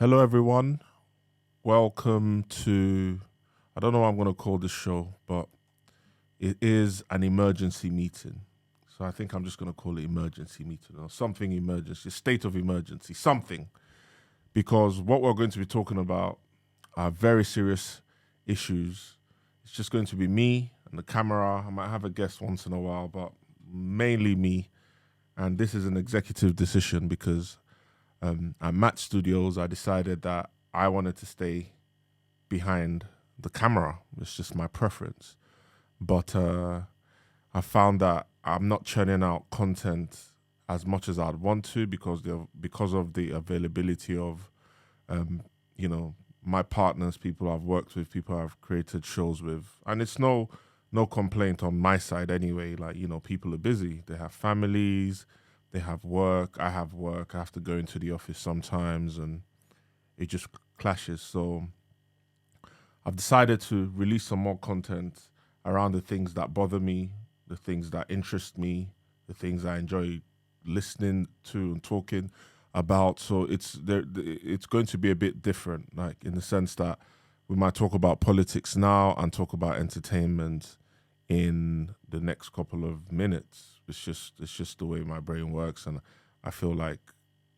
Hello, everyone. Welcome to, I don't know what I'm going to call this show, but it is an emergency meeting. So I think I'm just going to call it emergency meeting or something emergency, state of emergency, something. Because what we're going to be talking about are very serious issues. It's just going to be me and the camera. I might have a guest once in a while, but mainly me. And this is an executive decision because at Matt Studios, I decided that I wanted to stay behind the camera. It's just my preference. But I found that I'm not churning out content as much as I'd want to because of the availability of, my partners, people I've worked with, people I've created shows with. And it's no complaint on my side anyway. Like, people are busy. They have families, they have work, I have work, I have to go into the office sometimes and it just clashes. So I've decided to release some more content around the things that bother me, the things that interest me, the things I enjoy listening to and talking about. So it's going to be a bit different, like in the sense that we might talk about politics now and talk about entertainment in the next couple of minutes. It's just the way my brain works, and I feel like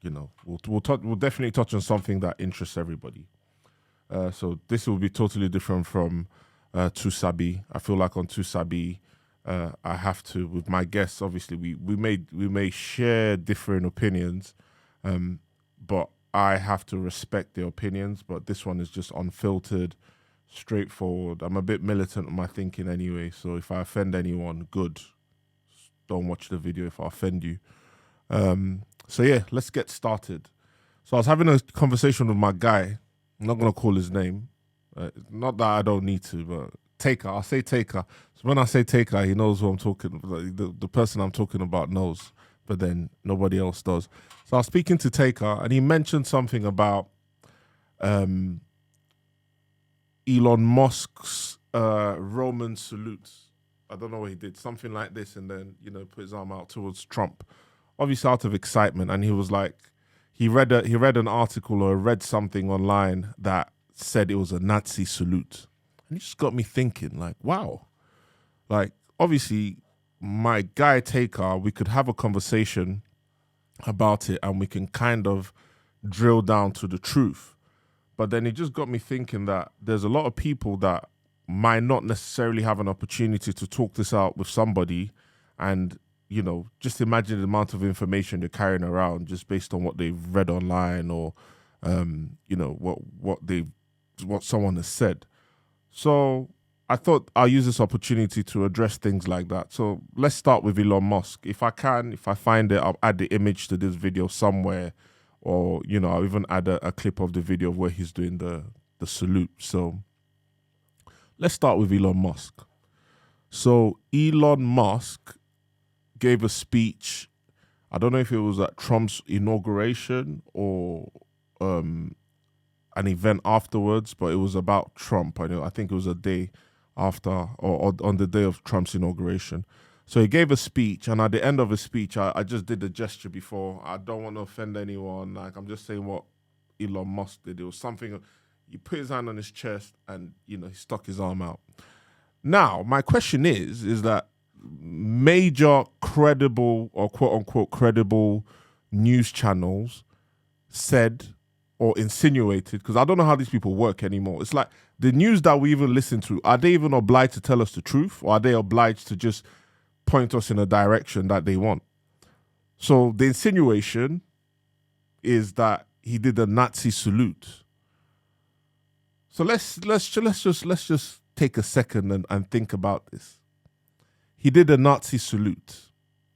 we'll definitely touch on something that interests everybody. So this will be totally different from Tusabi. I feel like on Tusabi, I have to with my guests. Obviously, we may share different opinions, but I have to respect their opinions. But this one is just unfiltered, straightforward. I'm a bit militant in my thinking anyway, so if I offend anyone, good. Don't watch the video if I offend you. So yeah, let's get started. So I was having a conversation with my guy. I'm not gonna call his name. Not that I don't need to, but Taker. I'll say Taker. So when I say Taker, he knows who I'm talking. Like, the person I'm talking about knows, but then nobody else does. So I was speaking to Taker, and he mentioned something about Elon Musk's Roman salutes. I don't know what he did, something like this, and then put his arm out towards Trump, obviously out of excitement. And he was like, he read an article or read something online that said it was a Nazi salute, and it just got me thinking, like, wow, like obviously my guy Taker, we could have a conversation about it, and we can kind of drill down to the truth. But then it just got me thinking that there's a lot of people that might not necessarily have an opportunity to talk this out with somebody, and just imagine the amount of information they're carrying around just based on what they've read online or what someone has said. So I thought I'll use this opportunity to address things like that. So let's start with Elon Musk. If I find it, I'll add the image to this video somewhere, or I'll even add a clip of the video of where he's doing the salute. So let's start with Elon Musk. So Elon Musk gave a speech. I don't know if it was at Trump's inauguration or an event afterwards, but it was about Trump. I think it was a day after or on the day of Trump's inauguration. So he gave a speech, and at the end of his speech, I just did a gesture before. I don't want to offend anyone. Like, I'm just saying what Elon Musk did. It was something. He put his hand on his chest and, he stuck his arm out. Now, my question is that major credible or quote unquote credible news channels said or insinuated, because I don't know how these people work anymore. It's like the news that we even listen to, are they even obliged to tell us the truth, or are they obliged to just point us in a direction that they want? So the insinuation is that he did a Nazi salute. So let's just take a second and think about this. He did a Nazi salute.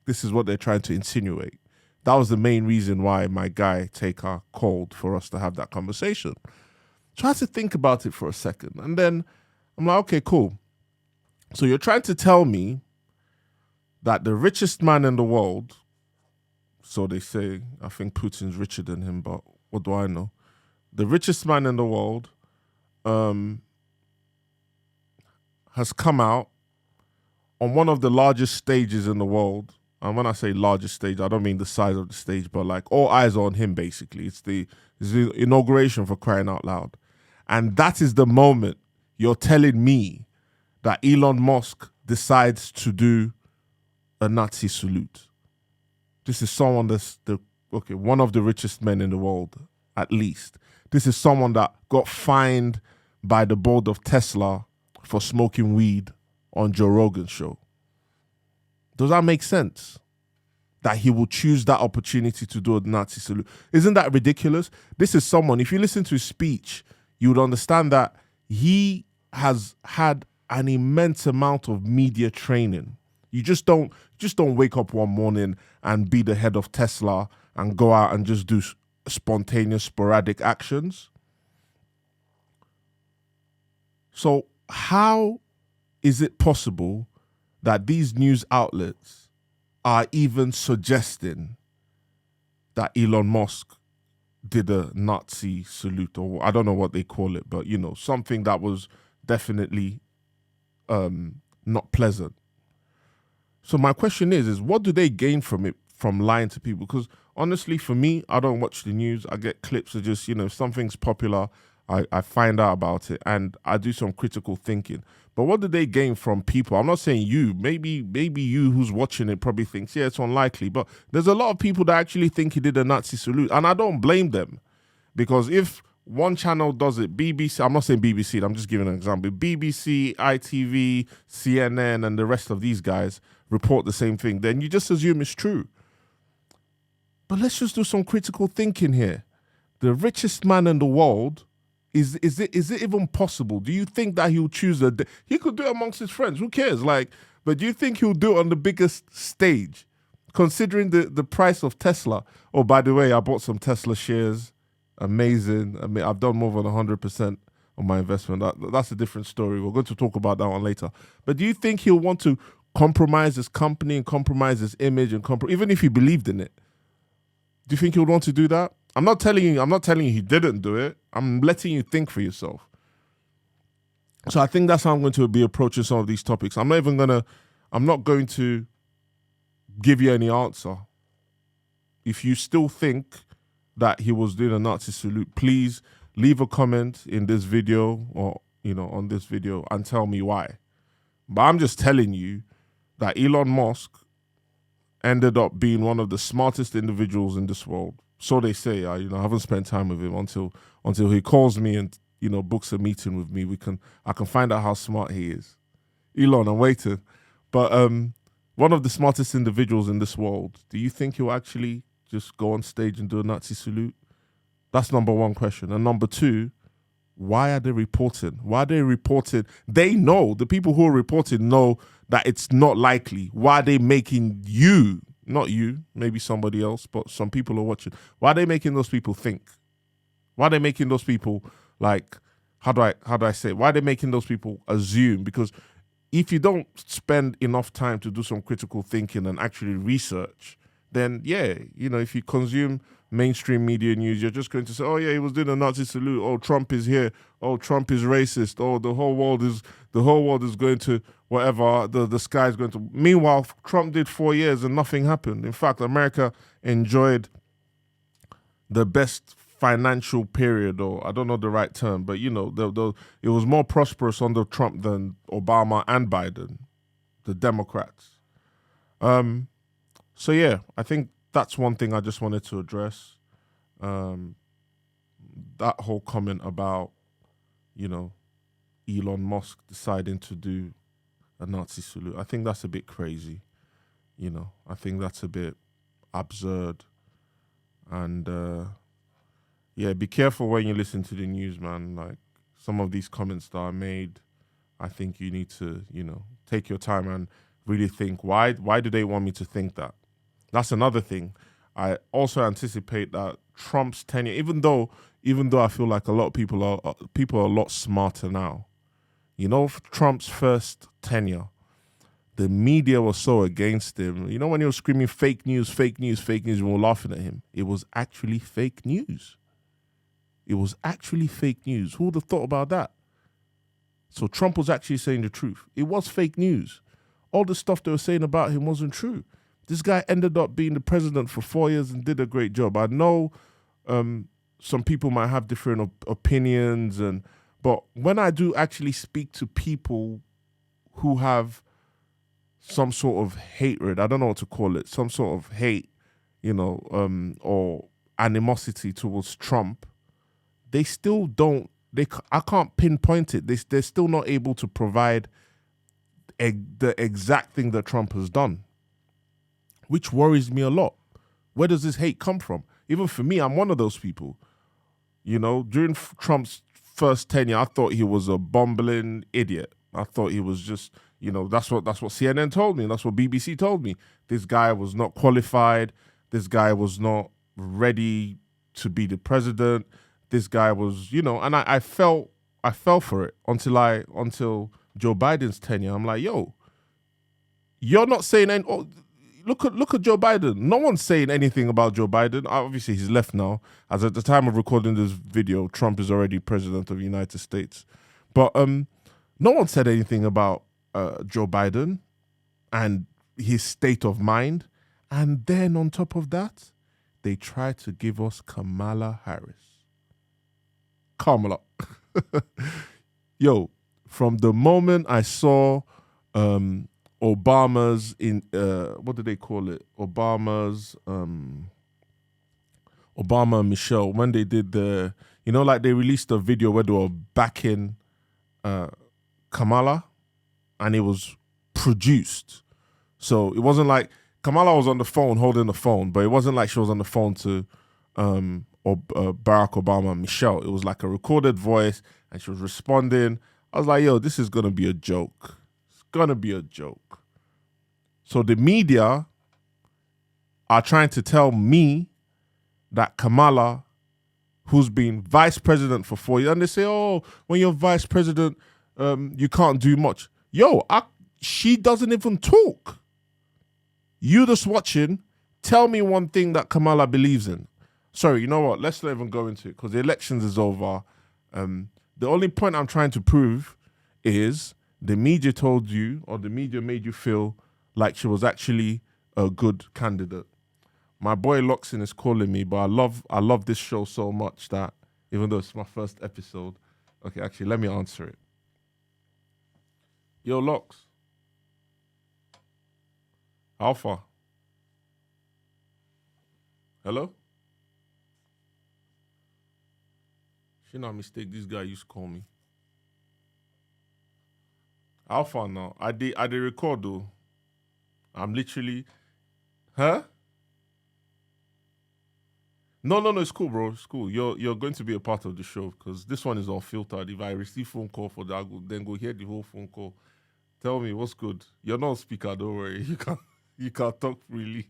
This is what they're trying to insinuate. That was the main reason why my guy Taker called for us to have that conversation. Try to think about it for a second, and then I'm like, okay, cool. So you're trying to tell me that the richest man in the world, so they say, I think Putin's richer than him, but what do I know? The richest man in the world has come out on one of the largest stages in the world And when I say largest stage, I don't mean the size of the stage, but like all eyes are on him, basically. It's the inauguration, for crying out loud. And that is the moment you're telling me that Elon Musk decides to do a Nazi salute. This is someone that's one of the richest men in the world, at least. This is someone that got fined by the board of Tesla for smoking weed on Joe Rogan's show. Does that make sense? That he will choose that opportunity to do a Nazi salute. Isn't that ridiculous? This is someone, if you listen to his speech, you would understand that he has had an immense amount of media training. You just don't wake up one morning and be the head of Tesla and go out and just do spontaneous, sporadic actions. So how is it possible that these news outlets are even suggesting that Elon Musk did a Nazi salute, or I don't know what they call it, but something that was definitely not pleasant. So my question is what do they gain from it, from lying to people? Because honestly, for me, I don't watch the news. I get clips of just, if something's popular, I find out about it and I do some critical thinking. But what do they gain from people? I'm not saying you. Maybe you who's watching it probably thinks, yeah, it's unlikely. But there's a lot of people that actually think he did a Nazi salute. And I don't blame them. Because if one channel does it, BBC, I'm not saying BBC, I'm just giving an example. BBC, ITV, CNN, and the rest of these guys report the same thing, then you just assume it's true. But let's just do some critical thinking here. The richest man in the world, is it even possible? Do you think that he'll choose he could do it amongst his friends, who cares? But do you think he'll do it on the biggest stage, considering the price of Tesla? Oh, by the way, I bought some Tesla shares. Amazing. I mean, I've done more than 100% on my investment. That's a different story. We're going to talk about that one later. But do you think he'll want to compromise his company and compromise his image and even if he believed in it? Do you think he would want to do that? I'm not telling you he didn't do it. I'm letting you think for yourself. So I think that's how I'm going to be approaching some of these topics. I'm not going to give you any answer. If you still think that he was doing a Nazi salute, please leave a comment in this video or, on this video and tell me why. But I'm just telling you that Elon Musk ended up being one of the smartest individuals in this world. So they say. I haven't spent time with him until he calls me and books a meeting with me. I can find out how smart he is. Elon, I'm waiting. But one of the smartest individuals in this world. Do you think he'll actually just go on stage and do a Nazi salute? That's number one question. And number two, why are they reporting? Why are they reporting? They know, the people who are reporting know that it's not likely. Why are they making you, not you, maybe somebody else, but some people are watching. Why are they making those people think? Why are they making those people how do I say it? Why are they making those people assume? Because if you don't spend enough time to do some critical thinking and actually research, then if you consume mainstream media news, you're just going to say, oh yeah, he was doing a Nazi salute. Oh, Trump is here. Oh, Trump is racist. Oh, the whole world is going to whatever. The sky is going to. Meanwhile, Trump did 4 years and nothing happened. In fact, America enjoyed the best financial period, or I don't know the right term, but it was more prosperous under Trump than Obama and Biden, the Democrats. So yeah, I think that's one thing I just wanted to address. That whole comment about, Elon Musk deciding to do a Nazi salute. I think that's a bit crazy. I think that's a bit absurd. And be careful when you listen to the news, man. Like some of these comments that are made, I think you need to, take your time and really think, why do they want me to think that? That's another thing. I also anticipate that Trump's tenure, even though I feel like a lot of people are a lot smarter now. Trump's first tenure, the media was so against him. When he was screaming fake news, fake news, fake news, and we were laughing at him. It was actually fake news. It was actually fake news. Who would have thought about that? So Trump was actually saying the truth. It was fake news. All the stuff they were saying about him wasn't true. This guy ended up being the president for 4 years and did a great job. I know some people might have different opinions, but when I do actually speak to people who have some sort of hatred, I don't know what to call it, some sort of hate, or animosity towards Trump, they still don't. I can't pinpoint it. They're still not able to provide the exact thing that Trump has done, which worries me a lot. Where does this hate come from? Even for me, I'm one of those people. During Trump's first tenure, I thought he was a bumbling idiot. I thought he was just, that's what CNN told me. And that's what BBC told me. This guy was not qualified. This guy was not ready to be the president. This guy was, and I fell for it until Joe Biden's tenure. I'm like, yo, you're not saying any. Oh, look at Joe Biden. No one's saying anything about Joe Biden. Obviously, he's left now. As at the time of recording this video, Trump is already president of the United States. But no one said anything about Joe Biden and his state of mind. And then on top of that, they tried to give us Kamala Harris. Kamala. Yo, from the moment I saw Obama's what do they call it? Obama and Michelle, when they did they released a video where they were backing Kamala, and it was produced. So it wasn't like Kamala was on the phone holding the phone, but it wasn't like she was on the phone to Barack Obama and Michelle. It was like a recorded voice, and she was responding. I was like, yo, this is gonna be a joke. It's gonna be a joke. So the media are trying to tell me that Kamala, who's been vice president for 4 years, and they say, oh, when you're vice president, you can't do much. Yo, she doesn't even talk. You just watching, tell me one thing that Kamala believes in. Sorry, you know what? Let's not even go into it because the elections is over. The only point I'm trying to prove is the media told you, or the media made you feel like she was actually a good candidate. My boy Loxin is calling me, but I love this show so much that even though it's my first episode, okay, actually, let me answer it. Yo, Lox. Alpha. Hello? She not mistake, this guy used to call me. Alpha now. I did record though. I'm literally, huh? No, it's cool, bro. It's cool. You're going to be a part of the show because this one is unfiltered. If I receive phone call for that, I go, then go hear the whole phone call. Tell me what's good. You're not a speaker, don't worry. You can't talk freely.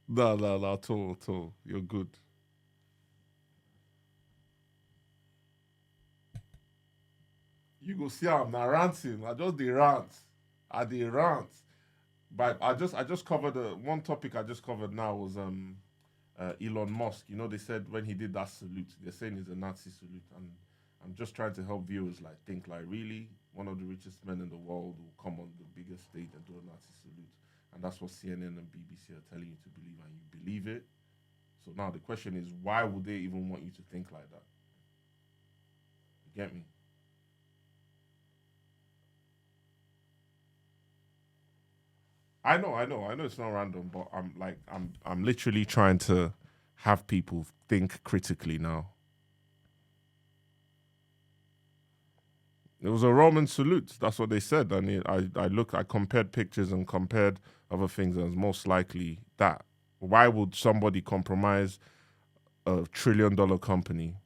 No, at all. You're good. You go see I'm not ranting. I just the rant. I rant. But I just covered one topic I just covered now was Elon Musk. They said when he did that salute, they're saying it's a Nazi salute, and I'm just trying to help viewers think really one of the richest men in the world will come on the biggest stage and do a Nazi salute, and that's what CNN and BBC are telling you to believe, and you believe it. So now the question is, why would they even want you to think like that? You get me? I know it's not random, but I'm literally trying to have people think critically now. It was a Roman salute. That's what they said. And I compared pictures and compared other things, and it's most likely that. Why would somebody compromise a $1 trillion company?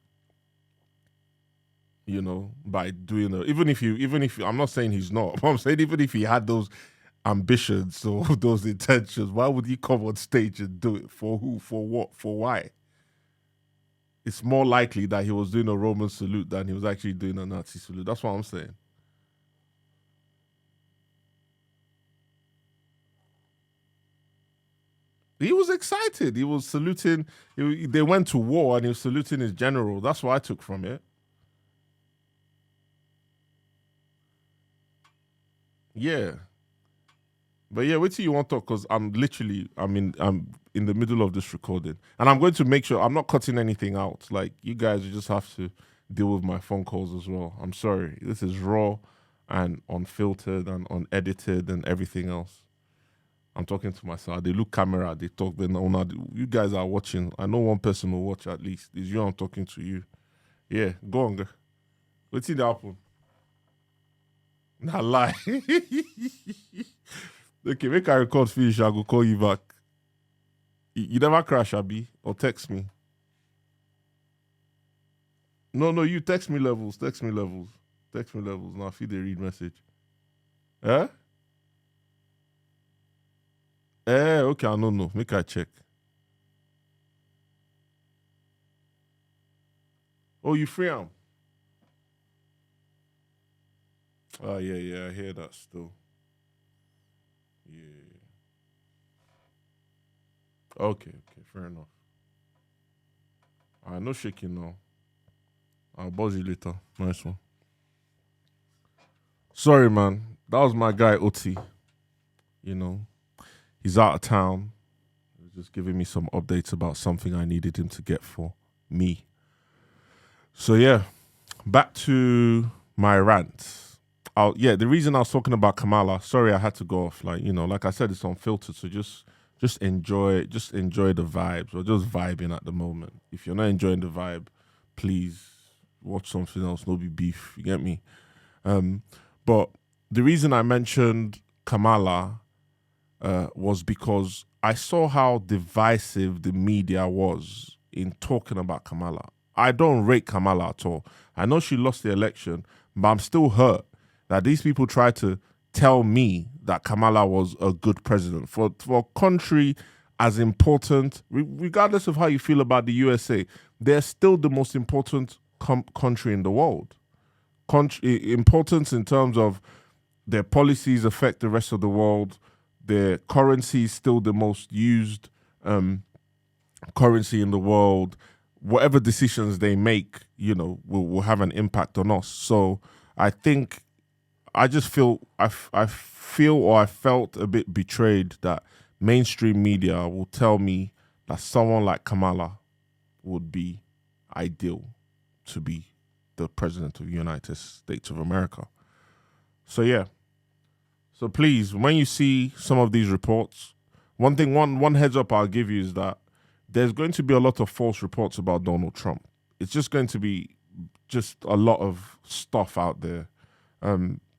By doing it, even if I'm not saying he's not, but I'm saying even if he had those ambitions or those intentions, why would he come on stage and do it? For who? For what? For why? It's more likely that he was doing a Roman salute than he was actually doing a Nazi salute. That's what I'm saying. He was excited. He was saluting. They went to war and he was saluting his general. That's what I took from it. Yeah. But yeah, wait till you want to talk because I'm in the middle of this recording. And I'm going to make sure I'm not cutting anything out. Like you guys you just have to deal with my phone calls as well. I'm sorry. This is raw and unfiltered and unedited and everything else. I'm talking to myself. They look camera, they talk, they know now. You guys are watching. I know one person will watch at least. It's you I'm talking to you. Yeah, go on, girl. What's in the happen? Nah lie. Okay, make I record finish, I go call you back. You never crash, Abby, or text me. No, you text me levels. Text me levels. Text me levels. Now feed the read message. Eh? Okay, I don't know. Make I check. Oh, you free am? Oh yeah, I hear that still. Yeah. Okay, fair enough. No shaking now. I'll buzz you later. Nice one. Sorry, man. That was my guy Oti. You know, he's out of town. He was just giving me some updates about something I needed him to get for me. So yeah, back to my rant. The reason I was talking about Kamala. Sorry, I had to go off. Like I said, it's unfiltered. So just enjoy the vibes. We're just vibing at the moment. If you're not enjoying the vibe, please watch something else. No be beef. You get me? But the reason I mentioned Kamala was because I saw how divisive the media was in talking about Kamala. I don't rate Kamala at all. I know she lost the election, but I'm still hurt that these people try to tell me that Kamala was a good president for a country as important, regardless of how you feel about the USA. They're still the most important country in the world. Importance in terms of their policies affect the rest of the world. Their currency is still the most used currency in the world. Whatever decisions they make, will have an impact on us. So I think I just feel I feel or I felt a bit betrayed that mainstream media will tell me that someone like Kamala would be ideal to be the president of the United States of America. So yeah. So please, when you see some of these reports, one heads up I'll give you is that there's going to be a lot of false reports about Donald Trump. It's just going to be just a lot of stuff out there.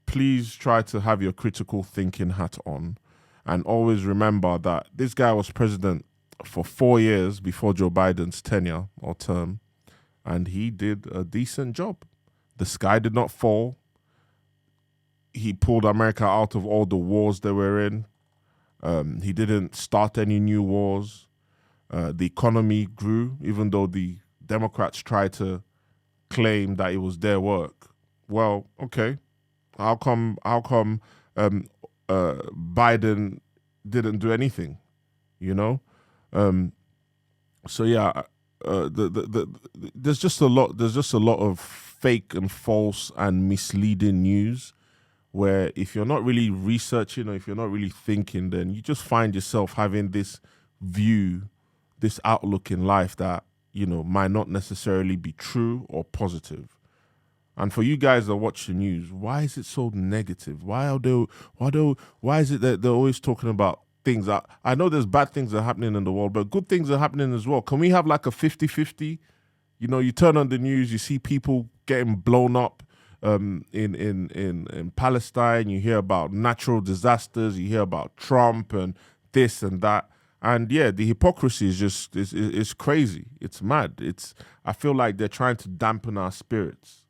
Please try to have your critical thinking hat on and always remember that this guy was president for 4 years before Joe Biden's tenure or term, and he did a decent job. The sky did not fall. He pulled America out of all the wars they were in. He didn't start any new wars. The economy grew, even though the Democrats tried to claim that it was their work. Well, okay. How come Biden didn't do anything? So yeah, there's just a lot of fake and false and misleading news where if you're not really researching or if you're not really thinking, then you just find yourself having this view, this outlook in life that, might not necessarily be true or positive. And for you guys that watch the news, why is it so negative? Why is it that they're always talking about things that, I know there's bad things that are happening in the world, but good things are happening as well. Can we have like a 50-50? You turn on the news, you see people getting blown up in Palestine, you hear about natural disasters, you hear about Trump and this and that. And yeah, the hypocrisy is just is crazy. It's mad. I feel like they're trying to dampen our spirits,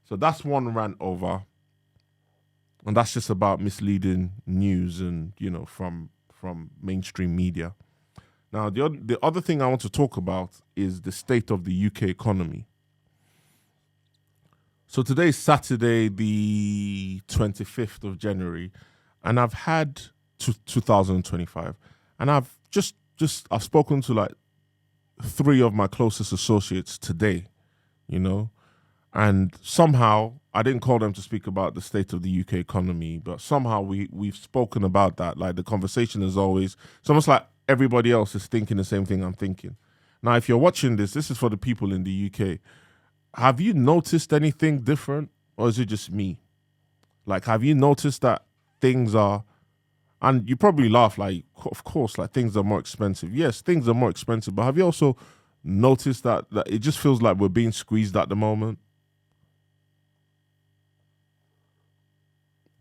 So that's one rant over. And that's just about misleading news and, from mainstream media. Now, the other thing I want to talk about is the state of the UK economy. So today is Saturday, the 25th of January, and I've had 2025, and I've I've spoken to like 3 of my closest associates today, And somehow, I didn't call them to speak about the state of the UK economy, but somehow we've spoken about that. Like the conversation is always, it's almost like everybody else is thinking the same thing I'm thinking. Now, if you're watching this is for the people in the UK. Have you noticed anything different, or is it just me? Like, have you noticed that things are, and you probably laugh, like, of course, like things are more expensive. Yes, things are more expensive, but have you also noticed that it just feels like we're being squeezed at the moment?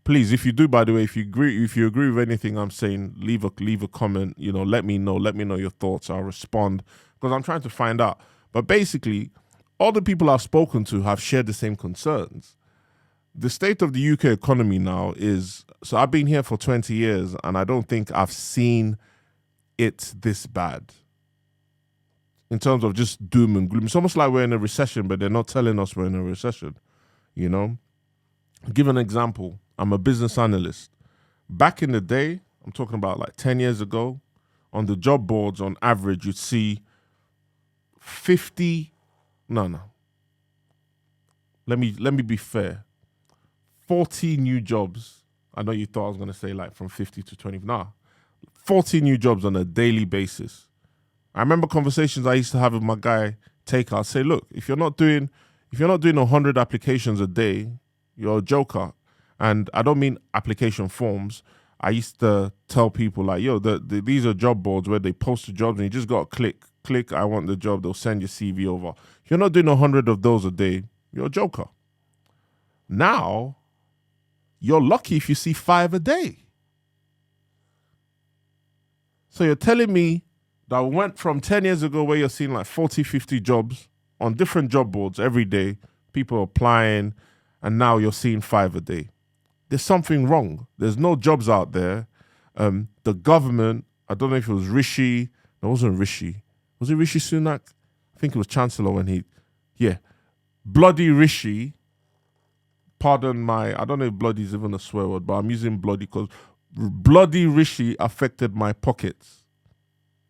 Please, if you do, by the way, if you agree with anything I'm saying, leave a comment. Let me know. Let me know your thoughts. I'll respond because I'm trying to find out. But basically, all the people I've spoken to have shared the same concerns. The state of the UK economy now is, so I've been here for 20 years and I don't think I've seen it this bad in terms of just doom and gloom. It's almost like we're in a recession, but they're not telling us we're in a recession. Give an example. I'm a business analyst. Back in the day, I'm talking about like 10 years ago, on the job boards, on average, you'd see 50, no. Let me be fair. 40 new jobs. I know you thought I was going to say like from 50 to 20. Nah, 40 new jobs on a daily basis. I remember conversations I used to have with my guy, Taker. I'd say, look, if you're not doing 100 applications a day, you're a joker. And I don't mean application forms. I used to tell people like, yo, these are job boards where they post the jobs and you just got to click, I want the job. They'll send your CV over. If you're not doing 100 of those a day, you're a joker. Now, you're lucky if you see 5 a day. So you're telling me that we went from 10 years ago where you're seeing like 40, 50 jobs on different job boards every day, people applying, and now you're seeing 5 a day. There's something wrong. There's no jobs out there. The government, I don't know if it was Rishi. No, it wasn't Rishi. Was it Rishi Sunak? I think it was Chancellor when bloody Rishi. Pardon I don't know if bloody is even a swear word, but I'm using bloody because bloody Rishi affected my pockets.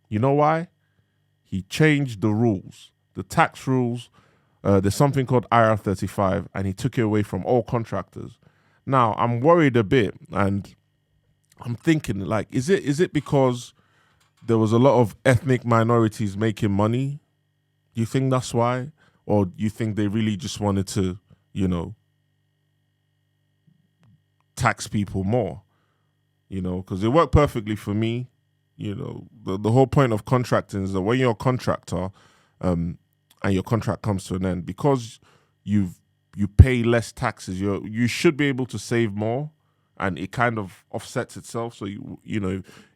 You know why? He changed the rules, the tax rules. There's something called IR35, and he took it away from all contractors. Now, I'm worried a bit, and I'm thinking, like, is it because there was a lot of ethnic minorities making money? Do you think that's why? Or do you think they really just wanted to, tax people more? Because it worked perfectly for me. The whole point of contracting is that when you're a contractor and your contract comes to an end, because you pay less taxes, you should be able to save more, and it kind of offsets itself. So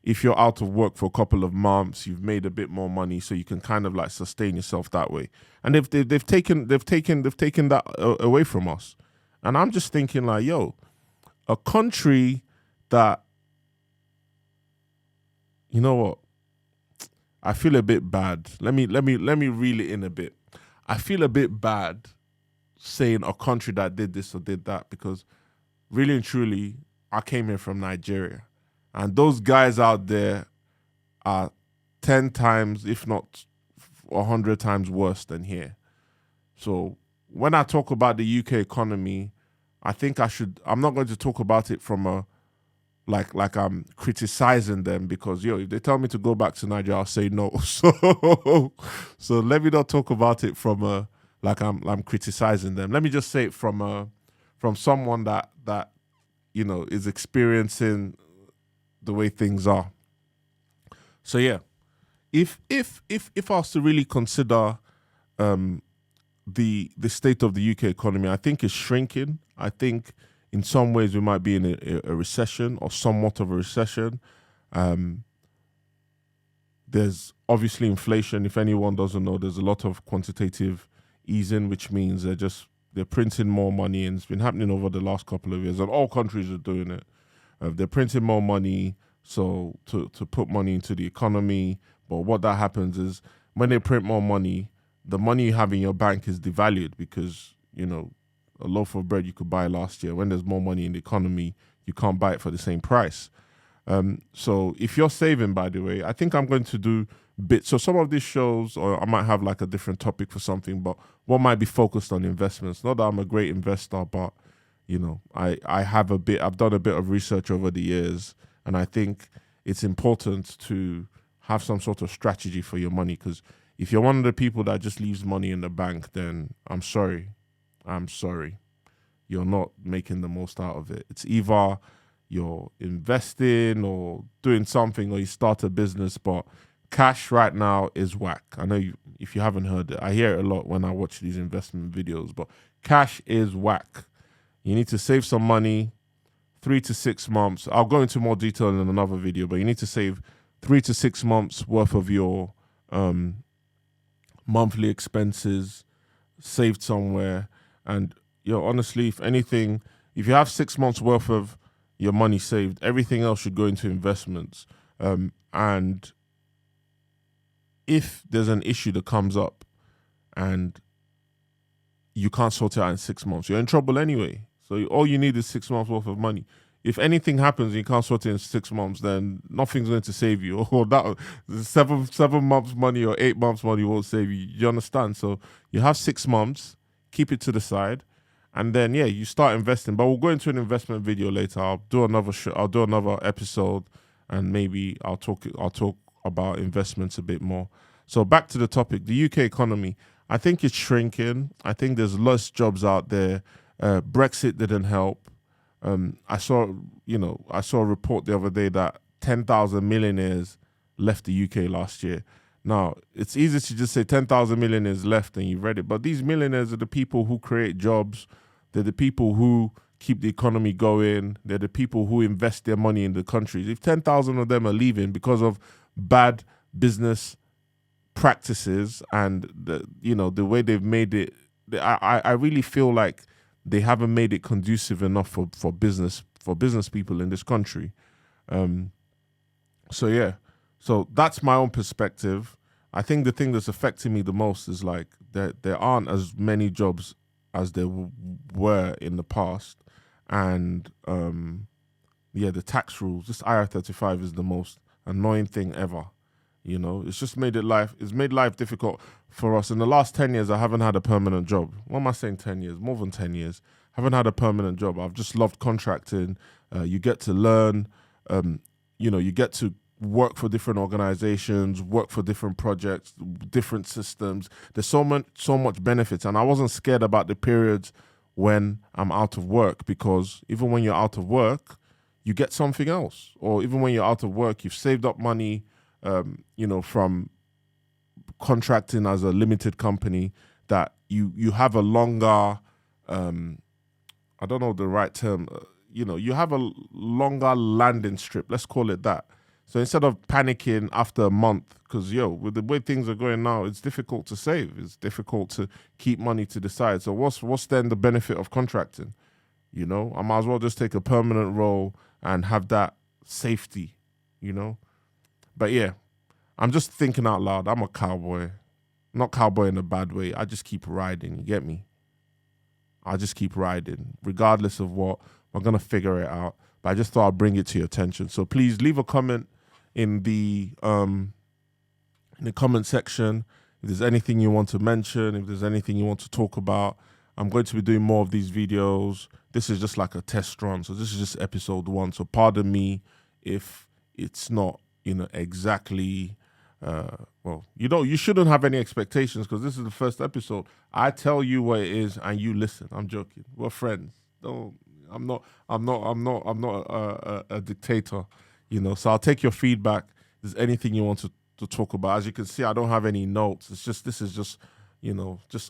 if you're out of work for a couple of months, you've made a bit more money, so you can kind of like sustain yourself that way. And if they've taken that away from us, and I'm just thinking like, yo, a country that, you know what, I feel a bit bad. Let me reel it in a bit. I feel a bit bad saying a country that did this or did that, because really and truly, I came here from Nigeria, and those guys out there are 10 times, if not 100 times worse than here. So when I talk about the UK economy, I think I'm not going to talk about it from a, like I'm criticizing them, because if they tell me to go back to Nigeria, I'll say no. So let me not talk about it from a, like I'm criticizing them. Let me just say it from someone that is experiencing the way things are. So yeah, if I was to really consider the state of the UK economy, I think it's shrinking. I think in some ways we might be in a recession, or somewhat of a recession. There's obviously inflation. If anyone doesn't know, there's a lot of quantitative easing, which means they're printing more money, and it's been happening over the last couple of years, and all countries are doing it. They're printing more money, so to put money into the economy. But what that happens is, when they print more money, the money you have in your bank is devalued, because a loaf of bread you could buy last year, when there's more money in the economy, you can't buy it for the same price. So if you're saving, by the way, I think I'm going to do bits. So some of these shows, or I might have like a different topic for something, but one might be focused on investments. Not that I'm a great investor, but I've done a bit of research over the years, and I think it's important to have some sort of strategy for your money, because if you're one of the people that just leaves money in the bank, then I'm sorry. You're not making the most out of it. It's either you're investing or doing something, or you start a business, but cash right now is whack. I know if you haven't heard it, I hear it a lot when I watch these investment videos, but cash is whack. You need to save some money, 3 to 6 months. I'll go into more detail in another video, but you need to save 3 to 6 months worth of your monthly expenses saved somewhere. And honestly, if anything, if you have 6 months worth of your money saved, everything else should go into investments. And if there's an issue that comes up and you can't sort it out in 6 months, you're in trouble anyway. So all you need is 6 months worth of money. If anything happens and you can't sort it in 6 months, then nothing's going to save you. Or that 7 months money or 8 months money won't save you. You understand? So you have 6 months, keep it to the side, and then you start investing. But we'll go into an investment video later. I'll do another episode, and maybe I'll talk about investments a bit more. So back to the topic, the UK economy. I think it's shrinking. I think there's less jobs out there. Brexit didn't help. I saw a report the other day that 10,000 millionaires left the UK last year. Now, it's easy to just say 10,000 millionaires left and you've read it, but these millionaires are the people who create jobs. They're the people who keep the economy going. They're the people who invest their money in the countries. If 10,000 of them are leaving because of bad business practices and the way they've made it, I really feel like they haven't made it conducive enough for business people in this country. So that's my own perspective. I think the thing that's affecting me the most is like there aren't as many jobs as there were in the past, and the tax rules. This IR35 is the most annoying thing ever. It's just made life difficult for us. In the last 10 years, I haven't had a permanent job. What am I saying 10 years? More than 10 years. I haven't had a permanent job. I've just loved contracting. You get to learn, you get to work for different organizations, work for different projects, different systems. There's so much benefits. And I wasn't scared about the periods when I'm out of work, because even when you're out of work, you get something else. Or even when you're out of work, you've saved up money, from contracting as a limited company, that you have a longer, I don't know the right term, you have a longer landing strip, let's call it that. So instead of panicking after a month, because with the way things are going now, it's difficult to save. It's difficult to keep money to the side. So what's then the benefit of contracting? I might as well just take a permanent role and have that safety, But I'm just thinking out loud. I'm a cowboy. Not cowboy in a bad way. I just keep riding. You get me? I just keep riding. Regardless of what, I'm going to figure it out. But I just thought I'd bring it to your attention. So please leave a comment in the comment section. If there's anything you want to mention, if there's anything you want to talk about, I'm going to be doing more of these videos. This is just like a test run. So this is just episode 1. So pardon me if it's not, exactly, you shouldn't have any expectations, because this is the first episode. I tell you what it is and you listen. I'm joking. We're friends. I'm not a dictator, so I'll take your feedback. If there's anything you want to talk about. As you can see, I don't have any notes. This is just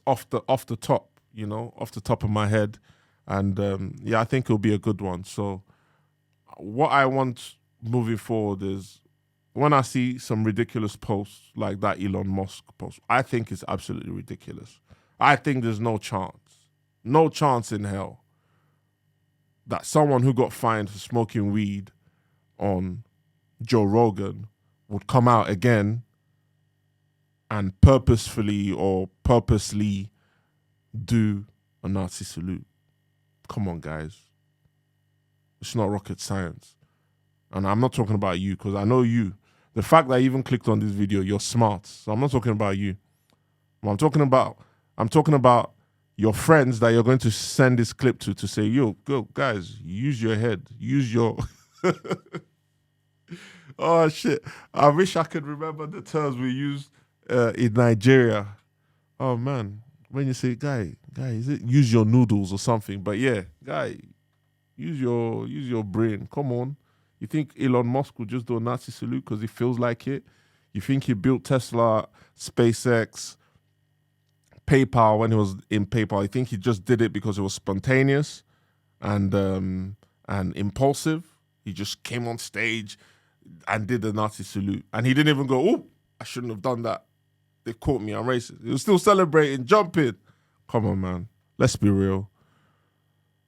off the top, off the top of my head. And I think it'll be a good one. So what I want moving forward is, when I see some ridiculous posts like that Elon Musk post, I think it's absolutely ridiculous. I think there's no chance in hell that someone who got fined for smoking weed on Joe Rogan would come out again and purposefully or purposely do a Nazi salute. Come on, guys. It's not rocket science. And I'm not talking about you, because I know you. The fact that you even clicked on this video, you're smart. So I'm not talking about you. I'm talking about your friends that you're going to send this clip to say, yo, go, guys, use your head. Use your... Oh, shit. I wish I could remember the terms we use in Nigeria. Oh, man. When you say, guy, is it use your noodles or something? But yeah, guy, use your brain. Come on. You think Elon Musk would just do a Nazi salute because he feels like it? You think he built Tesla, SpaceX, PayPal when he was in PayPal? You think he just did it because it was spontaneous and impulsive? He just came on stage and did the Nazi salute. And he didn't even go, oh, I shouldn't have done that. They caught me, I'm racist. He was still celebrating, jumping. Come on, man. Let's be real.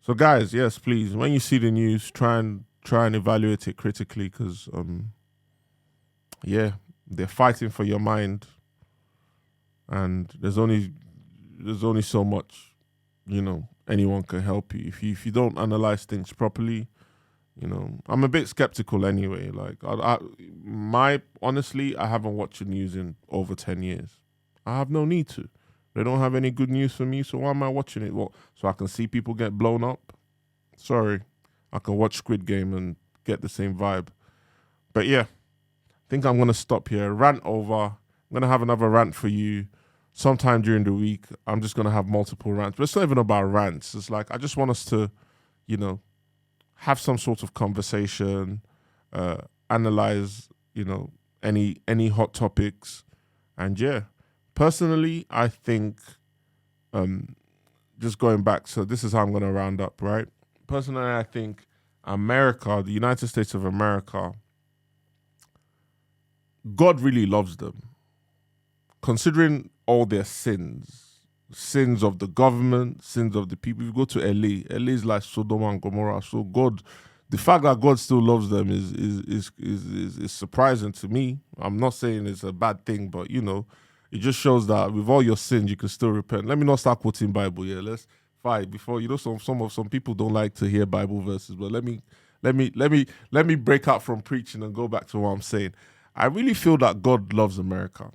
So guys, yes, please, when you see the news, try and evaluate it critically because, yeah, they're fighting for your mind. And there's only so much, anyone can help you. If you don't analyze things properly, I'm a bit skeptical anyway. Like, honestly, I haven't watched the news in over 10 years. I have no need to. They don't have any good news for me, so why am I watching it? What, so I can see people get blown up? Sorry. I can watch Squid Game and get the same vibe. But yeah, I think I'm going to stop here. Rant over. I'm going to have another rant for you sometime during the week. I'm just going to have multiple rants. But it's not even about rants. It's like, I just want us to, have some sort of conversation, analyze, any hot topics. And yeah, personally, I think, just going back, so this is how I'm going to round up, right? Personally, I think America, the United States of America, God really loves them. Considering all their sins of the government, sins of the people. If you go to LA is like Sodom and Gomorrah. So God, the fact that God still loves them is surprising to me. I'm not saying it's a bad thing, but it just shows that with all your sins, you can still repent. Let me not start quoting Bible. Yeah, let's fight before some people don't like to hear Bible verses, but let me break out from preaching and go back to what I'm saying. I really feel that God loves America.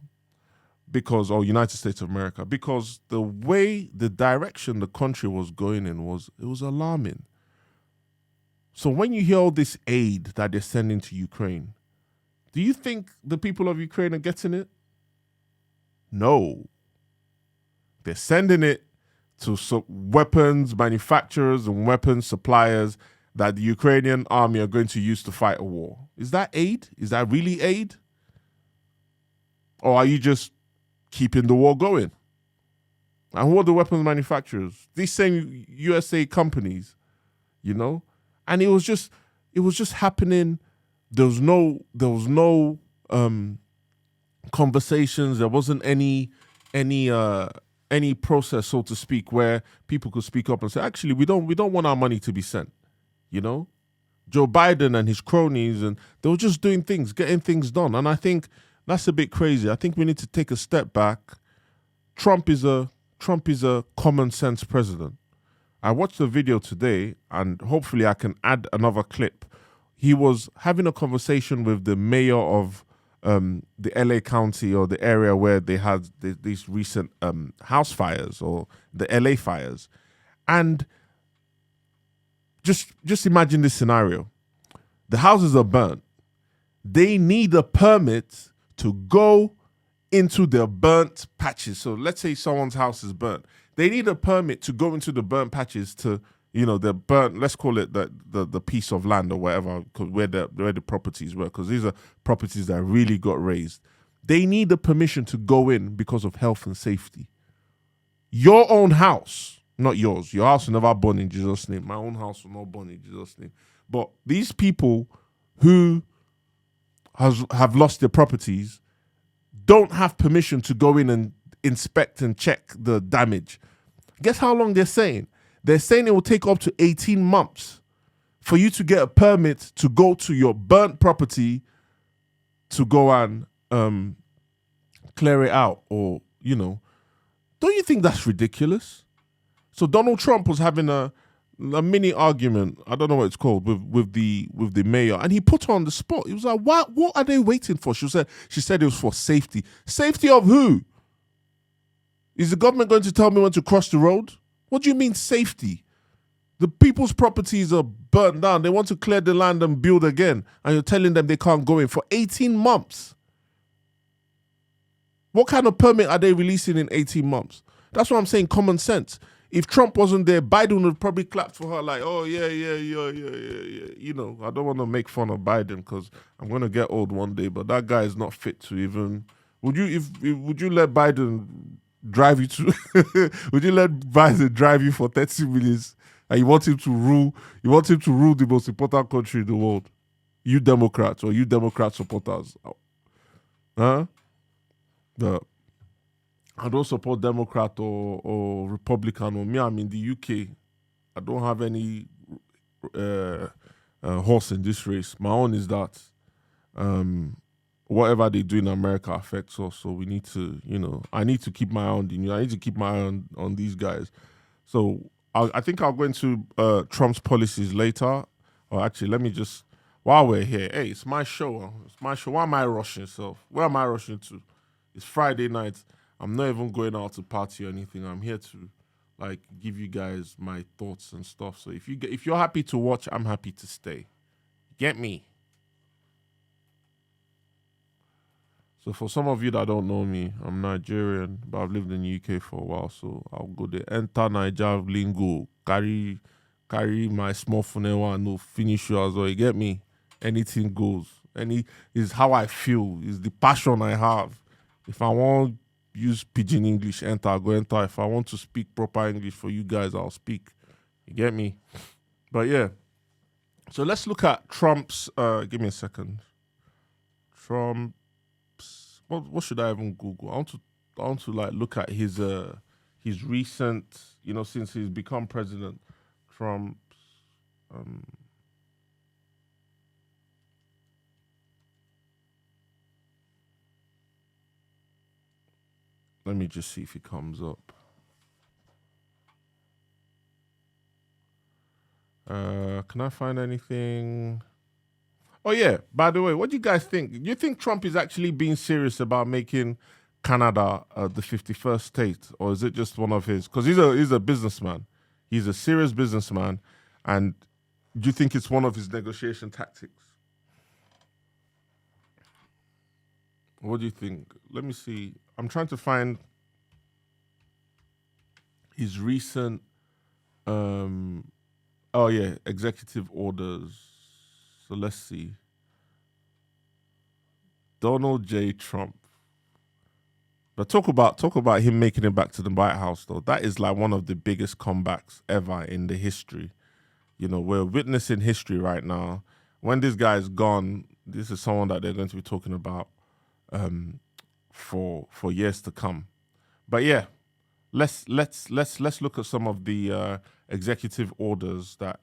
Or United States of America, because the direction the country was going in was alarming. So when you hear all this aid that they're sending to Ukraine, do you think the people of Ukraine are getting it? No. They're sending it to weapons manufacturers and weapons suppliers that the Ukrainian army are going to use to fight a war. Is that aid? Is that really aid? Or are you just keeping the war going? And who are the weapons manufacturers? These same USA companies, and it was just happening. There was no conversations. There wasn't any process, so to speak, where people could speak up and say, actually, we don't want our money to be sent. Joe Biden and his cronies, and they were just doing things, getting things done. And I think that's a bit crazy. I think we need to take a step back. Trump is a common sense president. I watched the video today, and hopefully I can add another clip. He was having a conversation with the mayor of the LA County, or the area where they had these recent house fires, or the LA fires. And just imagine this scenario. The houses are burnt. They need a permit to go into their burnt patches. So let's say someone's house is burnt. They need a permit to go into the burnt patches to, the burnt, let's call it the piece of land or whatever, where the properties were, because these are properties that really got raised. They need the permission to go in because of health and safety. Your own house, not yours. Your house will never burn in Jesus' name. My own house will not burn in Jesus' name. But these people who have lost their properties don't have permission to go in and inspect and check the damage. Guess how long they're saying? They're saying it will take up to 18 months for you to get a permit to go to your burnt property to go and clear it out, or, don't you think that's ridiculous? So Donald Trump was having a mini argument. I don't know what it's called with the mayor, and he put her on the spot. He was like, What are they waiting for?" She said it was for safety. Safety of who? Is the government going to tell me when to cross the road? What do you mean safety? The people's properties are burnt down. They want to clear the land and build again, and you're telling them they can't go in for 18 months. What kind of permit are they releasing in 18 months? That's what I'm saying, common sense. If Trump wasn't there, Biden would probably clap for her like, "Oh, yeah. You know, I don't want to make fun of Biden because I'm going to get old one day, but that guy is not fit to even... Would you let Biden drive you to... would you let Biden drive you for 30 minutes and you want him to rule the most important country in the world? You Democrats or you Democrat supporters. Huh? I don't support Democrat or Republican or me. I'm in the UK. I don't have any horse in this race. My own is that whatever they do in America affects us. So we need to, I need to keep my eye on I need to keep my eye on these guys. So I think I'll go into Trump's policies later. Or actually, let me just, while we're here, hey, it's my show. It's my show. Why am I rushing, self? Where am I rushing to? It's Friday night. I'm not even going out to party or anything. I'm here to give you guys my thoughts and stuff. So if you're happy to watch, I'm happy to stay. Get me? So for some of you that don't know me, I'm Nigerian, but I've lived in the UK for a while. So I'll go there. Enter Niger lingo. Carry my small phone and no finish you as well. You get me? Anything goes. Is how I feel. Is the passion I have. If I want use pidgin English, I'll go enter. If I want to speak proper English for you guys, I'll speak. You get me? But yeah. So let's look at Trump's, give me a second. Trump's, what should I even Google? I want to look at his recent, since he's become president, Trump's, let me just see if he comes up. Can I find anything? Oh, yeah. By the way, what do you guys think? Do you think Trump is actually being serious about making Canada the 51st state? Or is it just one of his? Because he's a businessman. He's a serious businessman. And do you think it's one of his negotiation tactics? What do you think? Let me see. I'm trying to find his recent, executive orders. So let's see. Donald J. Trump. But talk about him making it back to the White House, though. That is one of the biggest comebacks ever in the history. We're witnessing history right now. When this guy is gone, this is someone that they're going to be talking about for years to come. But yeah, let's look at some of the executive orders that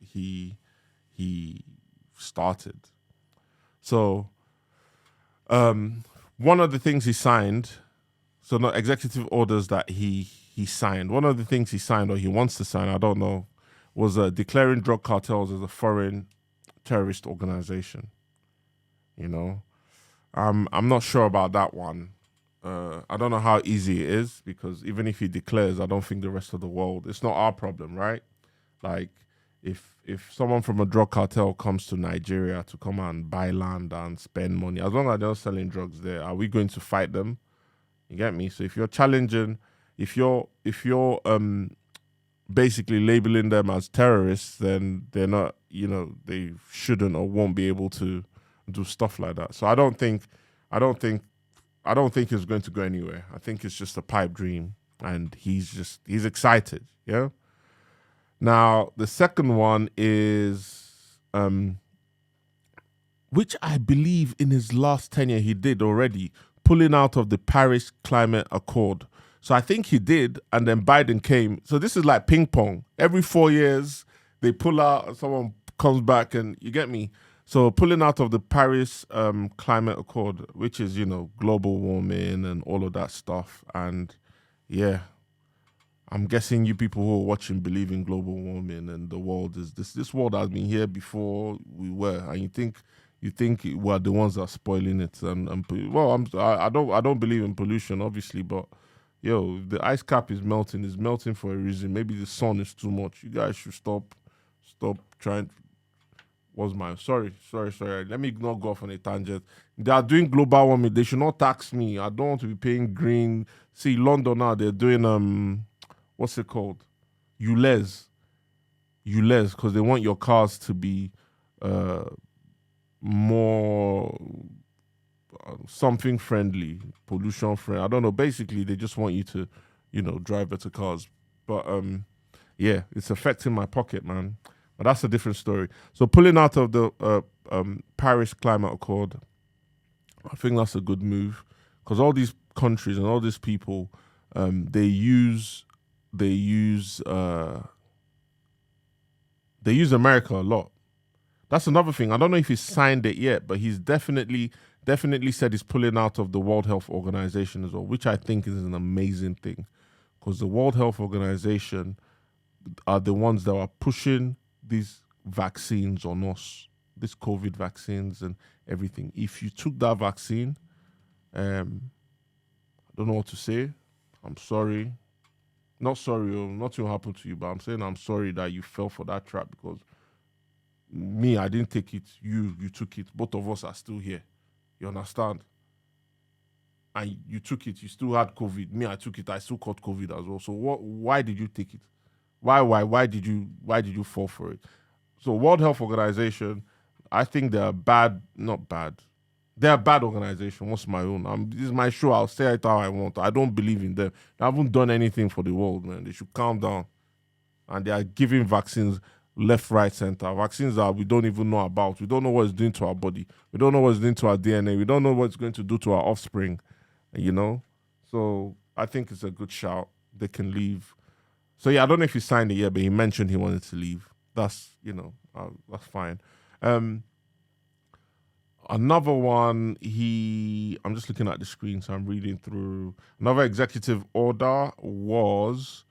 he started. So one of the things he signed, so not executive orders that he signed. One of the things he signed or he wants to sign, I don't know, was declaring drug cartels as a foreign terrorist organization. I'm not sure about that one. I don't know how easy it is because even if he declares, I don't think the rest of the world, it's not our problem, right? If someone from a drug cartel comes to Nigeria to come and buy land and spend money, as long as they're not selling drugs there, are we going to fight them? You get me? So if you're challenging, if you're basically labeling them as terrorists, then they're not, they shouldn't or won't be able to do stuff like that. So I don't think it's going to go anywhere. I think it's just a pipe dream, and he's excited. Yeah. Now the second one is, which I believe in his last tenure he did already, pulling out of the Paris Climate Accord. So I think he did, and then Biden came. So this is like ping pong. Every 4 years they pull out, and someone comes back, and you get me. So pulling out of the Paris Climate Accord, which is, global warming and all of that stuff. And yeah, I'm guessing you people who are watching believe in global warming and the world is this world has been here before we were, and you think we're the ones that are spoiling it. Well, I don't believe in pollution, obviously, but yo, the ice cap is melting. It's melting for a reason. Maybe the sun is too much. You guys should stop trying. Was my sorry. Let me not go off on a tangent. They are doing global warming. They should not tax me. I don't want to be paying green. See, London now they're doing what's it called? ULEZ. ULEZ, because they want your cars to be uh more something friendly, pollution friendly. I don't know. Basically, they just want you to, drive better cars. But yeah, it's affecting my pocket, man. But that's a different story. So pulling out of the Paris Climate Accord, I think that's a good move because all these countries and all these people, they use America a lot. That's another thing. I don't know if he's signed it yet, but he's definitely said he's pulling out of the World Health Organization as well, which I think is an amazing thing because the World Health Organization are the ones that are pushing these vaccines on us, these COVID vaccines and everything. If you took that vaccine, I don't know what to say. I'm sorry. Not sorry, nothing will happen to you, but I'm saying I'm sorry that you fell for that trap because me, I didn't take it. You took it. Both of us are still here. You understand? And you took it. You still had COVID. Me, I took it. I still caught COVID as well. So what? Why did you take it? Why did you fall for it? So World Health Organization, I think they're bad. Not bad. They're a bad organization. What's my own? This is my show. I'll say it how I want. I don't believe in them. They haven't done anything for the world, man. They should calm down. And they are giving vaccines left, right, center. Vaccines that we don't even know about. We don't know what it's doing to our body. We don't know what it's doing to our DNA. We don't know what it's going to do to our offspring. So I think it's a good shout. They can leave. So yeah, I don't know if he signed it yet, but he mentioned he wanted to leave. That's that's fine. Another one, I'm just looking at the screen, so I'm reading through. Another executive order was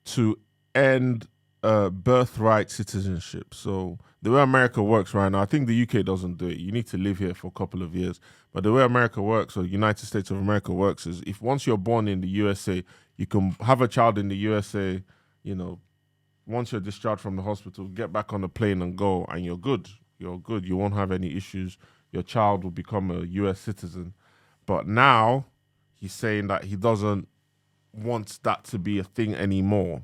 to end birthright citizenship. So the way America works right now, I think the UK doesn't do it. You need to live here for a couple of years. But the way America works, or the United States of America works, is if once you're born in the USA, you can have a child in the USA, once you're discharged from the hospital, get back on the plane and go, and you're good. You're good. You won't have any issues. Your child will become a US citizen. But now he's saying that he doesn't want that to be a thing anymore.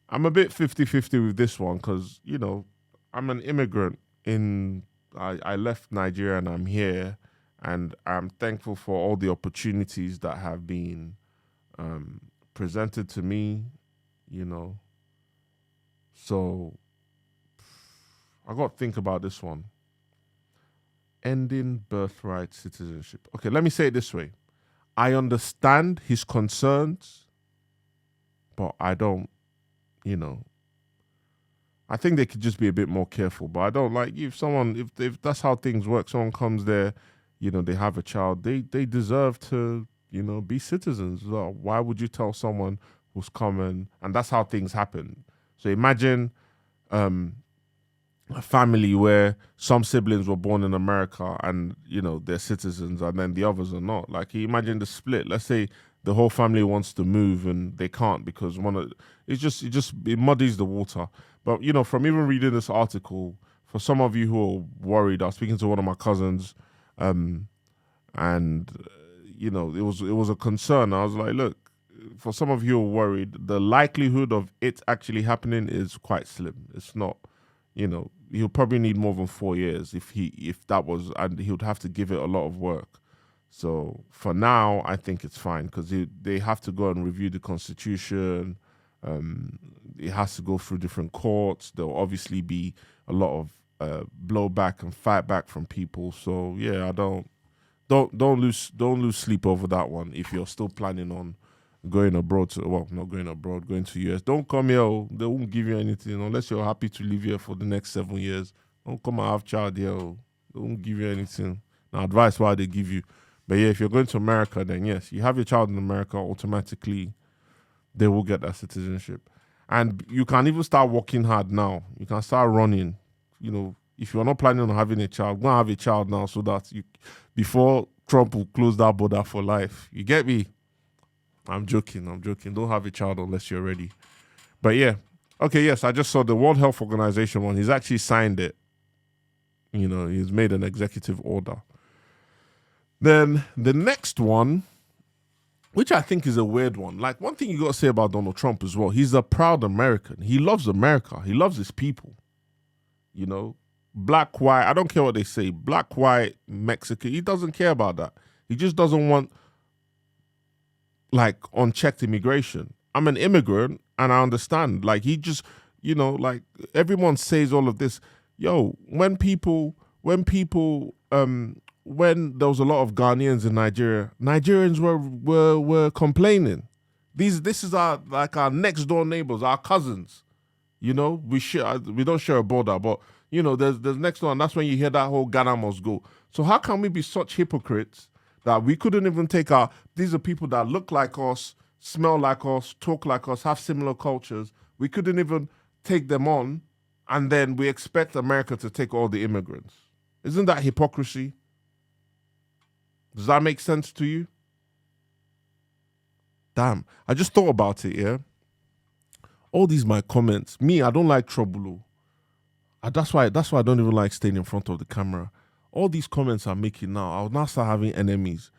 I'm a bit 50-50 with this one because, I'm an immigrant I left Nigeria and I'm here, and I'm thankful for all the opportunities that have been presented to me, So I got to think about this one. Ending birthright citizenship. Okay, let me say it this way. I understand his concerns, but I don't, I think they could just be a bit more careful. But I don't like if that's how things work, someone comes there, they have a child, they deserve to, be citizens. So why would you tell someone who's coming, and that's how things happen. So imagine a family where some siblings were born in America and they're citizens and then the others are not. Like, you imagine the split. Let's say the whole family wants to move and they can't because it muddies the water. But from even reading this article, for some of you who are worried, I was speaking to one of my cousins, and it was a concern. I was like, look, for some of you who are worried, the likelihood of it actually happening is quite slim. It's not. He'll probably need more than 4 years if that was, and he would have to give it a lot of work. So for now, I think it's fine because they have to go and review the Constitution. It has to go through different courts. There'll obviously be a lot of blowback and fight back from people. So yeah, I don't lose sleep over that one if you're still planning on going abroad not going abroad, going to US. Don't come here. They won't give you anything unless you're happy to live here for the next 7 years. Don't come and have child here. They won't give you anything. Now, advice why they give you. But yeah, if you're going to America, then yes, you have your child in America automatically. they will get that citizenship. And you can even start working hard now. You can start running. You know, if you're not planning on having a child, go and have a child now so that you, before Trump will close that border for life. You get me? I'm joking. Don't have a child unless you're ready. But yeah. Okay, yes, I just saw the World Health Organization one. He's actually signed it. You know, he's made an executive order. Then the next one, which I think is a weird one. Like, one thing you got to say about Donald Trump as well, he's a proud American. He loves America. He loves his people. You know, black, white, I don't care what they say. Black, white, Mexican, he doesn't care about that. He just doesn't want, like, unchecked immigration. I'm an immigrant, and I understand. Like, he just, you know, like, everyone says all of this. Yo, when there was a lot of Ghanaians in Nigeria, Nigerians were complaining. This is our next door neighbors, our cousins. You know, we don't share a border, but you know, there's next door, and that's when you hear that whole Ghana must go. So how can we be such hypocrites that we couldn't even take these are people that look like us, smell like us, talk like us, have similar cultures. We couldn't even take them on, and then we expect America to take all the immigrants. Isn't that hypocrisy? Does that make sense to you? Damn, I just thought about it, yeah? All these my comments. Me, I don't like trouble. That's why I don't even like staying in front of the camera. All these comments I'm making now, I'll now start having enemies.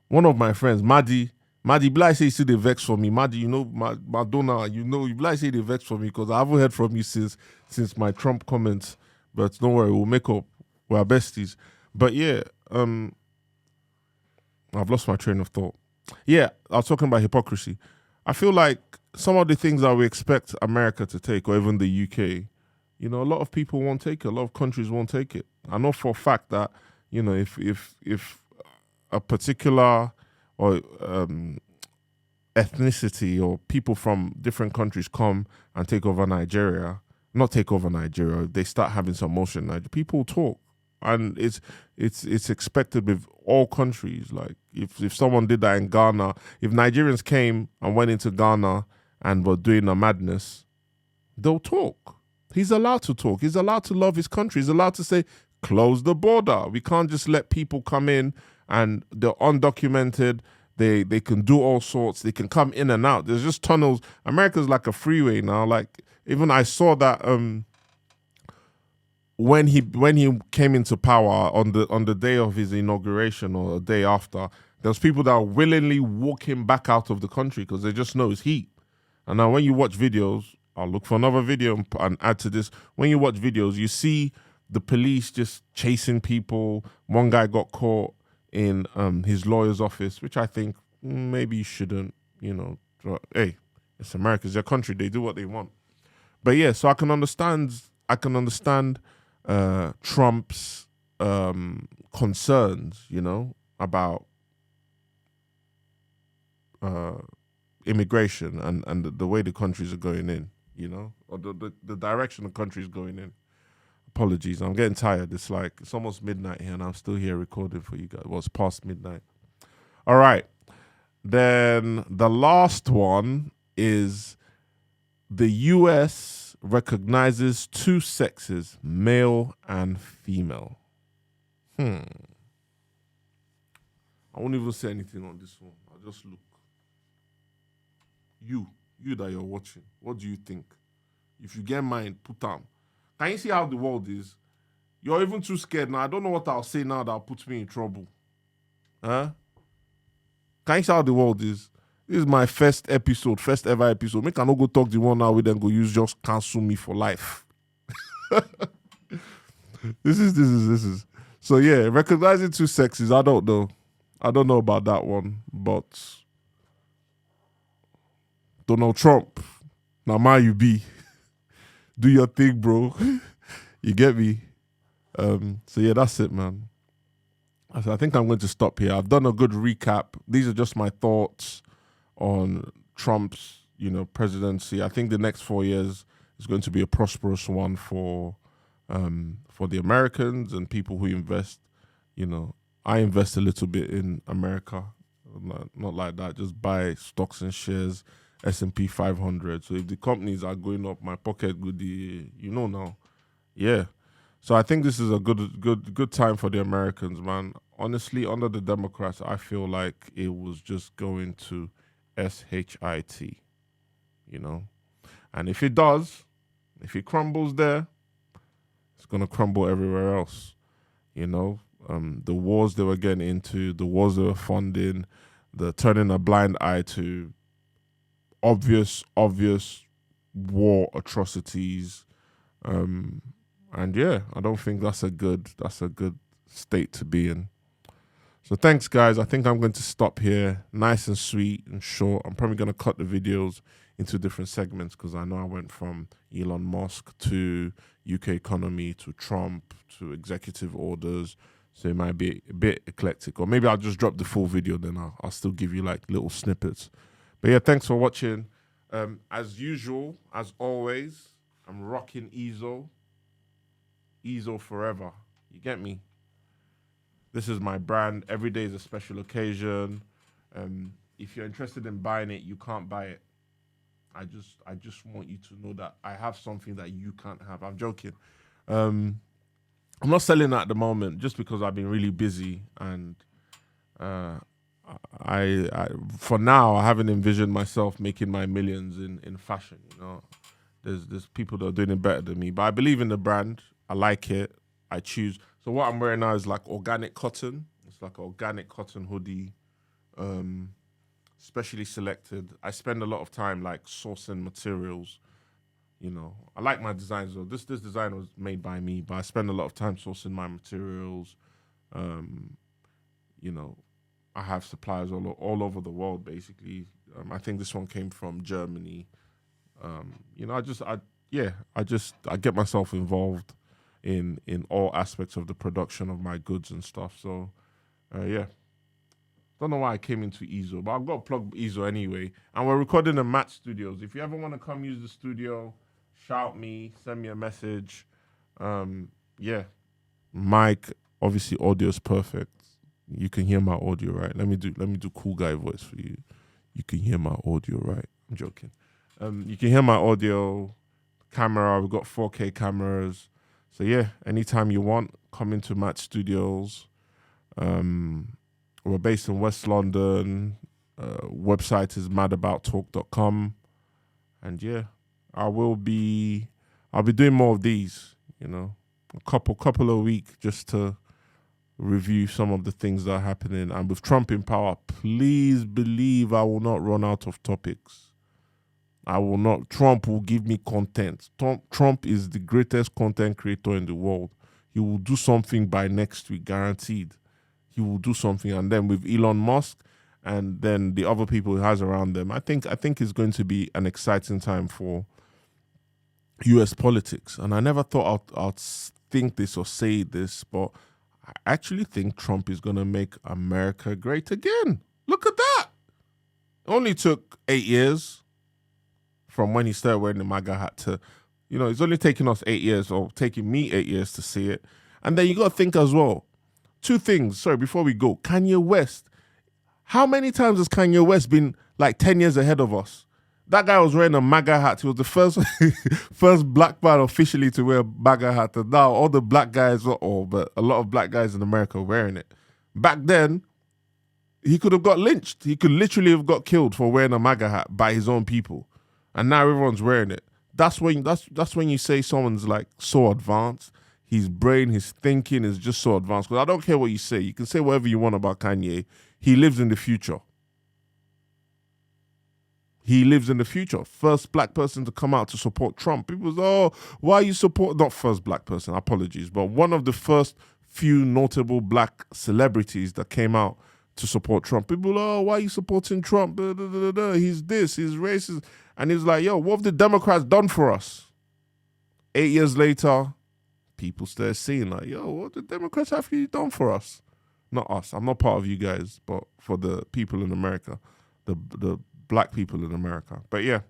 One of my friends, Maddie, Bly say you see the vex for me. Maddie, you know, Madonna, you know, you Bly say the vex for me because I haven't heard from you since my Trump comments. But don't worry, we'll make up. We're besties. But yeah, I've lost my train of thought. Yeah, I was talking about hypocrisy. I feel like some of the things that we expect America to take, or even the UK, you know, a lot of people won't take it. A lot of countries won't take it. I know for a fact that, you know, if a particular or ethnicity or people from different countries come and take over Nigeria, not take over Nigeria, they start having some motion. People talk. And it's expected with all countries. Like if someone did that in Ghana, if Nigerians came and went into Ghana and were doing a madness, they'll talk. He's allowed to talk. He's allowed to love his country. He's allowed to say, close the border. We can't just let people come in and they're undocumented. They can do all sorts. They can come in and out. There's just tunnels. America's like a freeway now. Like even I saw that when he came into power on the day of his inauguration or a day after, there's people that are willingly walking back out of the country because they just know it's heat. And now when you watch videos, I'll look for another video and add to this. When you watch videos, you see the police just chasing people. One guy got caught in his lawyer's office, which I think maybe you shouldn't, you know. Hey, it's America, it's their country. They do what they want. But yeah, so I can understand Trump's concerns, you know, about immigration and the way the countries are going in, you know, or the direction the country is going in. Apologies, I'm getting tired. It's almost midnight here and I'm still here recording for you guys. Well, it's past midnight. All right. Then the last one is the US recognizes two sexes, male and female. I won't even say anything on this one. I'll just look. You that you're watching, what do you think? If you get mine, put on. Can you see how the world is? You're even too scared now. I don't know what I'll say now that'll put me in trouble. Huh? Can you see how the world is? This is my first ever episode. Make I not go talk the one now, we then go use just cancel me for life. This is. So yeah, recognizing two sexes, I don't know. I don't know about that one, but Donald Trump, now my you be. Do your thing, bro. You get me? So yeah, that's it, man. I think I'm going to stop here. I've done a good recap. These are just my thoughts on Trump's, you know, presidency. I think the next 4 years is going to be a prosperous one for the Americans and people who invest. You know, I invest a little bit in America, not like that. Just buy stocks and shares S&P 500. So if the companies are going up, my pocket good, now. Yeah. So I think this is a good time for the Americans, man. Honestly, under the Democrats, I feel like it was just going to shit, And if it does, if it crumbles there, it's gonna crumble everywhere else. The wars they were getting into, the wars they were funding, the turning a blind eye to obvious war atrocities. And yeah, I don't think that's a good state to be in. So thanks, guys. I think I'm going to stop here. Nice and sweet and short. I'm probably going to cut the videos into different segments because I know I went from Elon Musk to UK economy to Trump to executive orders. So it might be a bit eclectic. Or maybe I'll just drop the full video, then I'll still give you like little snippets. But yeah, thanks for watching. As usual, as always, I'm rocking Ezo. Ezo forever. You get me? This is my brand. Every day is a special occasion. If you're interested in buying it, you can't buy it. I just want you to know that I have something that you can't have. I'm joking. I'm not selling it at the moment just because I've been really busy, and I for now I haven't envisioned myself making my millions in fashion. There's people that are doing it better than me, but I believe in the brand. I like it. I choose. So what I'm wearing now is like organic cotton. It's like an organic cotton hoodie, specially selected. I spend a lot of time like sourcing materials. I like my designs though. This design was made by me, but I spend a lot of time sourcing my materials. I have suppliers all over the world basically. I think this one came from Germany. I get myself involved in all aspects of the production of my goods and stuff. So, yeah. Don't know why I came into Ezo, but I've got to plug Ezo anyway. And we're recording in Matt Studios. If you ever want to come use the studio, shout me, send me a message. Yeah. Mic, obviously audio is perfect. You can hear my audio, right? Let me do cool guy voice for you. You can hear my audio, right? I'm joking. You can hear my audio, camera. We've got 4K cameras. So yeah, anytime you want, come into Matt Studios. We're based in West London. Website is madabouttalk.com. And yeah, I'll be doing more of these, a couple a week just to review some of the things that are happening. And with Trump in power, please believe I will not run out of topics. I will not. Trump will give me content. Trump is the greatest content creator in the world. He will do something by next week, guaranteed. He will do something. And then with Elon Musk and then the other people he has around them, I think it's going to be an exciting time for US politics. And I never thought I'd think this or say this, but I actually think Trump is going to make America great again. Look at that. It only took 8 years from when he started wearing the MAGA hat to, it's only taking us 8 years, or taking me 8 years to see it. And then you got to think as well, two things. Sorry, before we go, Kanye West. How many times has Kanye West been like 10 years ahead of us? That guy was wearing a MAGA hat. He was the first black man officially to wear a MAGA hat. And now all the black guys, but a lot of black guys in America are wearing it. Back then, he could have got lynched. He could literally have got killed for wearing a MAGA hat by his own people. And now everyone's wearing it. That's when you say someone's like so advanced. His brain, his thinking is just so advanced. Because I don't care what you say. You can say whatever you want about Kanye. He lives in the future. He lives in the future. First black person to come out to support Trump. People say, why you support... Not first black person, apologies. But one of the first few notable black celebrities that came out to support Trump. People, why are you supporting Trump? He's this, he's racist. And he's like, what have the Democrats done for us? 8 years later, people start seeing like, what the Democrats have you done for us? Not us. I'm not part of you guys, but for the people in America, the black people in America. But yeah.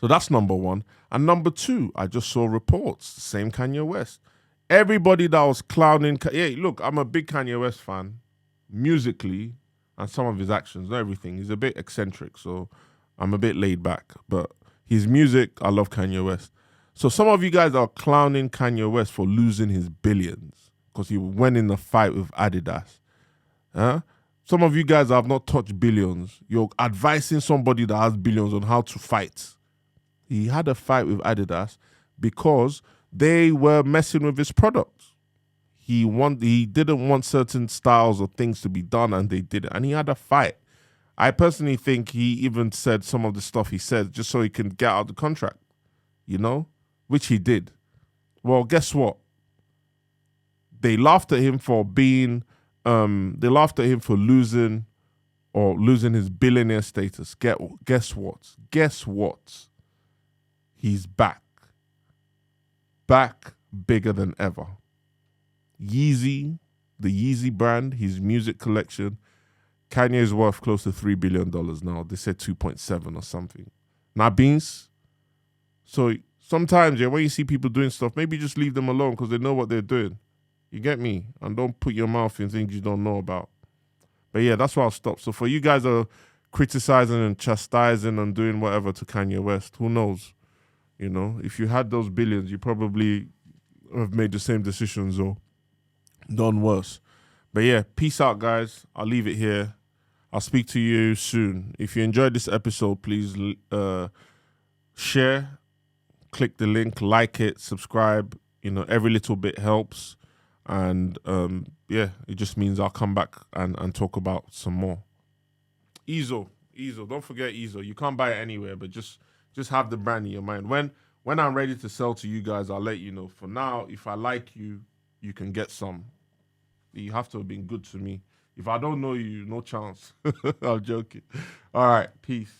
So that's number one. And number two, I just saw reports, same Kanye West. Everybody that was clowning, look, I'm a big Kanye West fan, musically, and some of his actions, not everything. He's a bit eccentric, so I'm a bit laid back, but his music, I love Kanye West. So some of you guys are clowning Kanye West for losing his billions because he went in a fight with Adidas. Huh? Some of you guys have not touched billions. You're advising somebody that has billions on how to fight. He had a fight with Adidas because they were messing with his products. He didn't want certain styles or things to be done, and they did it. And he had a fight. I personally think he even said some of the stuff he said just so he can get out of the contract, which he did. Well, guess what? They laughed at him for they laughed at him for losing his billionaire status. Guess what? He's back. Back bigger than ever. Yeezy, the Yeezy brand, his music collection, Kanye is worth close to $3 billion now. They said 2.7 or something. Now, beans. So sometimes, when you see people doing stuff, maybe just leave them alone because they know what they're doing. You get me? And don't put your mouth in things you don't know about. But yeah, that's where I'll stop. So for you guys that are criticizing and chastising and doing whatever to Kanye West, who knows? If you had those billions, you probably have made the same decisions or done worse. But yeah, peace out, guys. I'll leave it here. I'll speak to you soon. If you enjoyed this episode, please share, click the link, like it, subscribe. Every little bit helps. And it just means I'll come back and talk about some more. Ezo. Don't forget Ezo. You can't buy it anywhere, but just have the brand in your mind. When I'm ready to sell to you guys, I'll let you know. For now, if I like you, you can get some. You have to have been good to me. If I don't know you, no chance. I'm joking. All right, peace.